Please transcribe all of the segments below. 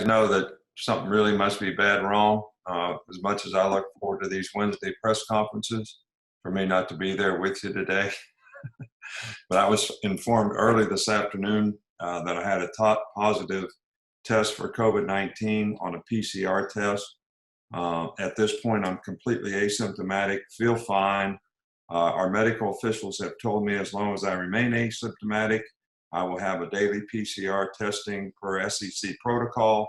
know that something really must be bad wrong. As much as I look forward to these Wednesday press conferences, for me not to be there with you today. But I was informed early this afternoon that I had a positive test for COVID-19 on a PCR test. At this point, I'm completely asymptomatic, feel fine. Our medical officials have told me as long as I remain asymptomatic, I will have a daily PCR testing per SEC protocol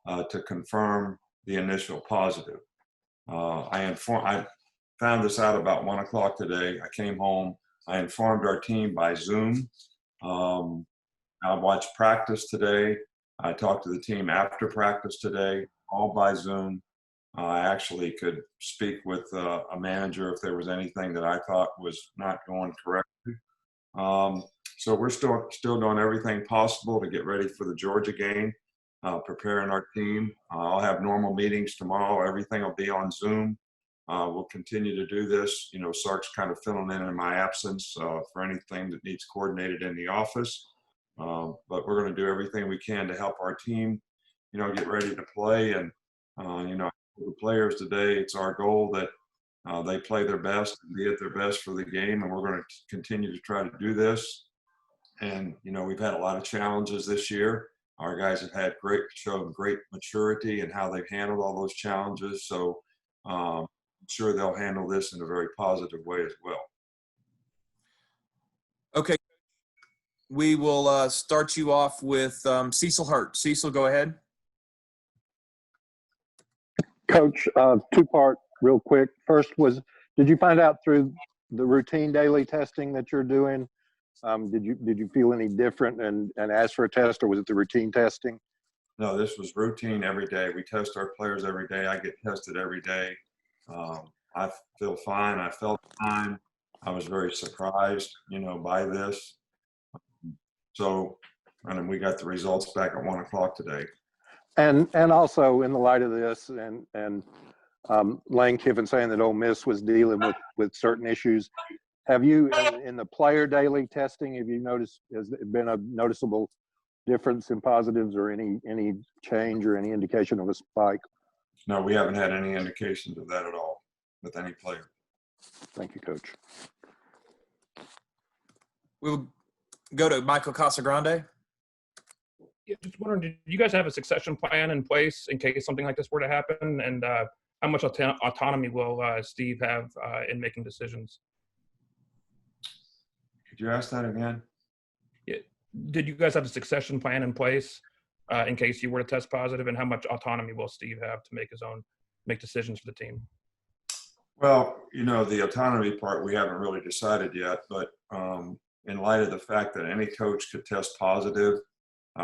to confirm the initial positive. I found this out about 1 o'clock today. I came home. I informed our team by Zoom. I watched practice today. I talked to the team after practice today, all by Zoom. I actually could speak with a manager if there was anything that I thought was not going correctly. So we're still doing everything possible to get ready for the Georgia game, preparing our team. I'll have normal meetings tomorrow. Everything will be on Zoom. We'll continue to do this. You know, Sark's kind of filling in my absence for anything that needs coordinated in the office. But we're going to do everything we can to help our team, you know, get ready to play. And, you know, the players today, it's our goal that they play their best and be at their best for the game. And we're going to continue to try to do this. And, you know, we've had a lot of challenges this year. Our guys have shown great maturity in how they've handled all those challenges. So I'm sure they'll handle this in a very positive way as well. Okay. We will start you off with Cecil Hurt. Cecil, go ahead. Coach, two-part real quick. First was, did you find out through the routine daily testing that you're doing, did you feel any different and ask for a test, or was it the routine testing? No, this was routine every day. We test our players every day. I get tested every day. I feel fine. I felt fine. I was very surprised, you know, by this. So, and we got the results back at 1 o'clock today. And also in the light of this and Lane Kiffin saying that Ole Miss was dealing with certain issues, have you, in the player daily testing, have you noticed, has there been a noticeable difference in positives or any change or any indication of a spike? No, we haven't had any indications of that at all with any player. Thank you, Coach. We'll go to Michael Casagrande. Yeah, just wondering, did you guys have a succession plan in place in case something like this were to happen? And how much autonomy will Steve have in making decisions? Could you ask that again? Yeah. Did you guys have a succession plan in place in case you were to test positive? And how much autonomy will Steve have to make decisions for the team? Well, you know, the autonomy part we haven't really decided yet, but in light of the fact that any coach could test positive,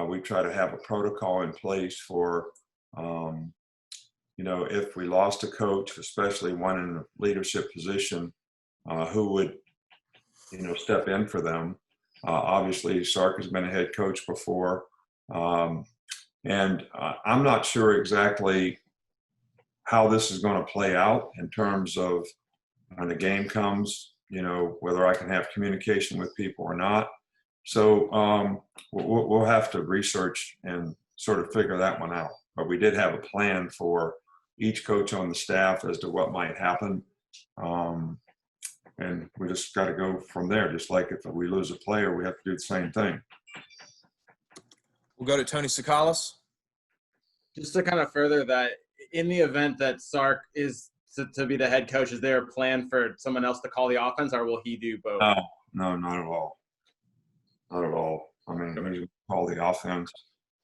we try to have a protocol in place for, you know, if we lost a coach, especially one in a leadership position, who would, you know, step in for them. Obviously, Sark has been a head coach before. And I'm not sure exactly how this is going to play out in terms of when the game comes, you know, whether I can have communication with people or not. So we'll have to research and sort of figure that one out. But we did have a plan for each coach on the staff as to what might happen. And we just got to go from there. Just like if we lose a player, we have to do the same thing. We'll go to Tony Tsoukalos. Just to kind of further that, in the event that Sark is to be the head coach, is there a plan for someone else to call the offense, or will he do both? No, not at all. Not at all. I mean, he's going to call the offense.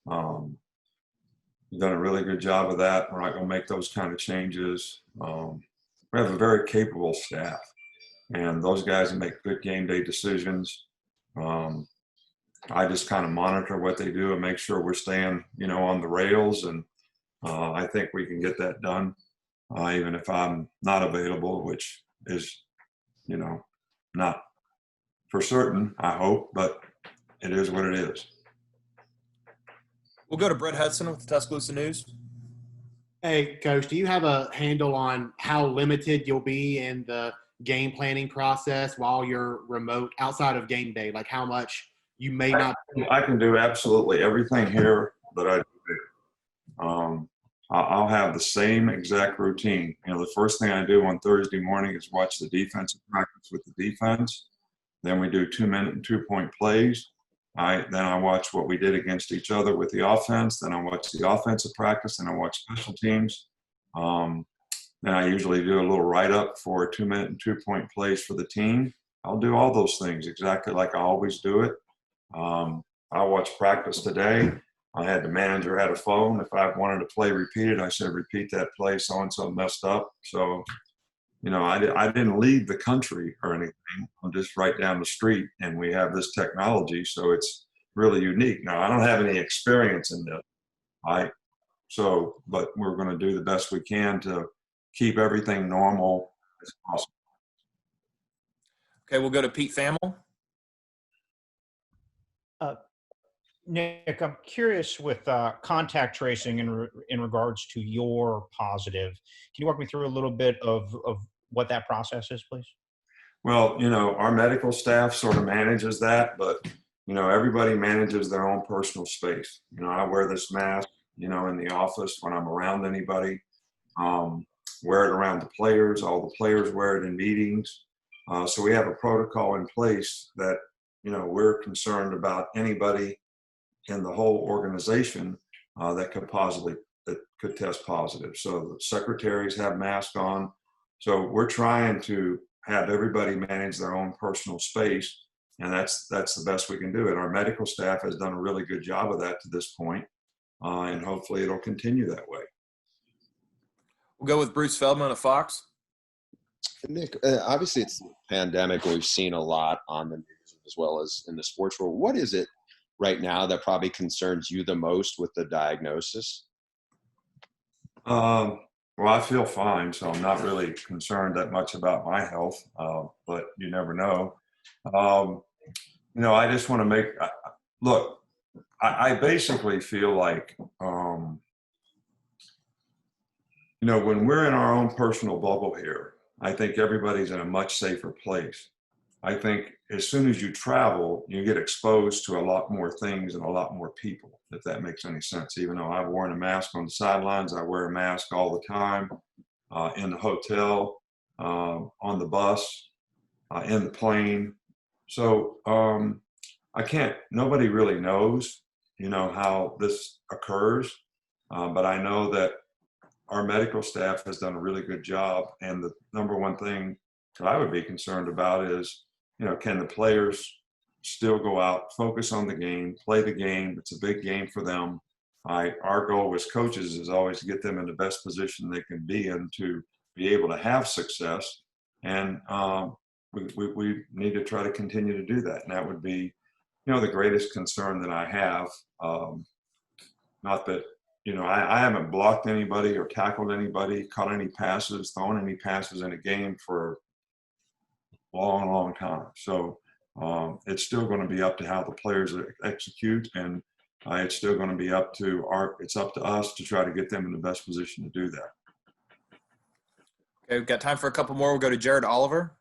We've done a really good job of that. We're not going to make those kind of changes. We have a very capable staff, and those guys make good game day decisions. I just kind of monitor what they do and make sure we're staying, you know, on the rails. And I think we can get that done, even if I'm not available, which is, you know, not for certain, I hope, but it is what it is. We'll go to Brett Hudson with the Tuscaloosa News. Hey, Coach, do you have a handle on how limited you'll be in the game planning process while you're remote outside of game day? Like how much you may not. I can do absolutely everything here that I do there. I'll have the same exact routine. You know, the first thing I do on Thursday morning is watch the defensive practice with the defense. Then we do 2-minute and 2-point plays. Then I watch what we did against each other with the offense. Then I watch the offensive practice. Then I watch special teams. Then I usually do a little write-up for 2-minute and 2-point plays for the team. I'll do all those things exactly like I always do it. I watched practice today. I had the manager had a phone. If I wanted to play repeated, I said, repeat that play. So-and-so messed up. So, you know, I didn't leave the country or anything. I'm just right down the street, and we have this technology. So it's really unique. Now, I don't have any experience in this. But we're going to do the best we can to keep everything normal as possible. Okay, we'll go to Pete Thamel. Nick, I'm curious with contact tracing in regards to your positive. Can you walk me through a little bit of what that process is, please? Well, you know, our medical staff sort of manages that, but, you know, everybody manages their own personal space. You know, I wear this mask, you know, in the office when I'm around anybody, wear it around the players. All the players wear it in meetings. So we have a protocol in place that, you know, we're concerned about anybody in the whole organization that could test positive. So the secretaries have masks on. So we're trying to have everybody manage their own personal space, and that's the best we can do it. Our medical staff has done a really good job of that to this point, and hopefully it'll continue that way. We'll go with Bruce Feldman of Fox. Nick, obviously it's a pandemic. We've seen a lot on the news as well as in the sports world. What is it right now that probably concerns you the most with the diagnosis? Well, I feel fine, so I'm not really concerned that much about my health, but you never know. You know, I just want to look, I basically feel like, you know, when we're in our own personal bubble here, I think everybody's in a much safer place. I think as soon as you travel, you get exposed to a lot more things and a lot more people, if that makes any sense. Even though I've worn a mask on the sidelines, I wear a mask all the time, in the hotel, on the bus, in the plane. So nobody really knows, you know, how this occurs. But I know that our medical staff has done a really good job. And the number one thing that I would be concerned about is, you know, can the players still go out, focus on the game, play the game? It's a big game for them. Our goal as coaches is always to get them in the best position they can be in to be able to have success. And we need to try to continue to do that. And that would be, you know, the greatest concern that I have. Not that, you know, I haven't blocked anybody or tackled anybody, caught any passes, thrown any passes in a game for long time. So it's still going to be up to how the players execute, and it's still going to be up to us to try to get them in the best position to do that. Okay, we've got time for a couple more. We'll go to Jared Oliver.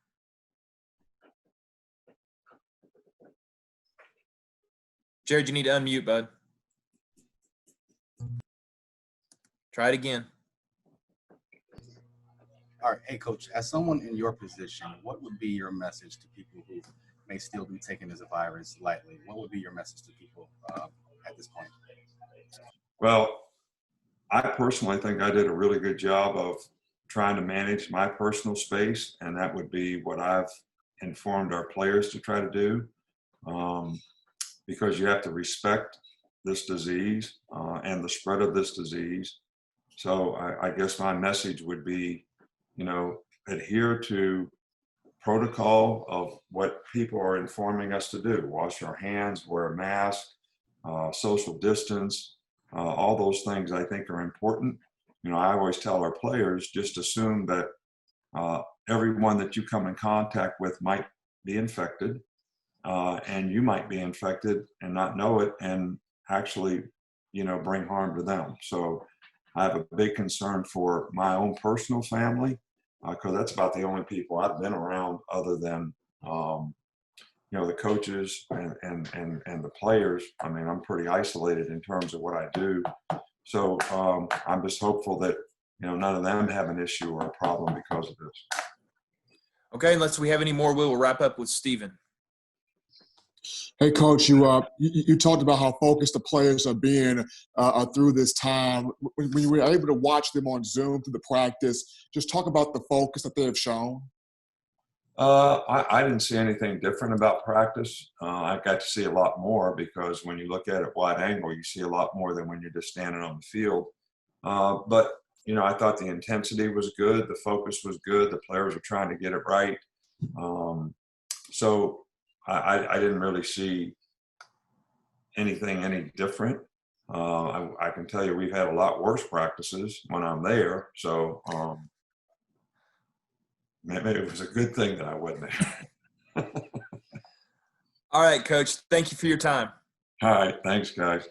Jared, you need to unmute, bud. Try it again. All right. Hey, Coach, as someone in your position, what would be your message to people who may still be taking this virus lightly? What would be your message to people at this point? Well, I personally think I did a really good job of trying to manage my personal space, and that would be what I've informed our players to try to do, because you have to respect this disease and the spread of this disease. So I guess my message would be, you know, adhere to protocol of what people are informing us to do. Wash our hands, wear a mask, social distance, all those things I think are important. You know, I always tell our players, just assume that everyone that you come in contact with might be infected, and you might be infected and not know it and actually, you know, bring harm to them. So I have a big concern for my own personal family, because that's about the only people I've been around other than, you know, the coaches and the players. I mean, I'm pretty isolated in terms of what I do. So I'm just hopeful that, none of them have an issue or a problem because of this. Okay, unless we have any more, we will wrap up with Steven. Hey, Coach, you talked about how focused the players are being through this time. When you were able to watch them on Zoom through the practice, just talk about the focus that they have shown. I didn't see anything different about practice. I got to see a lot more because when you look at it wide angle, you see a lot more than when you're just standing on the field. But I thought the intensity was good. The focus was good. The players were trying to get it right. So I didn't really see anything any different. I can tell you we've had a lot worse practices when I'm there. So maybe it was a good thing that I wasn't there. All right, Coach. Thank you for your time. All right. Thanks, guys.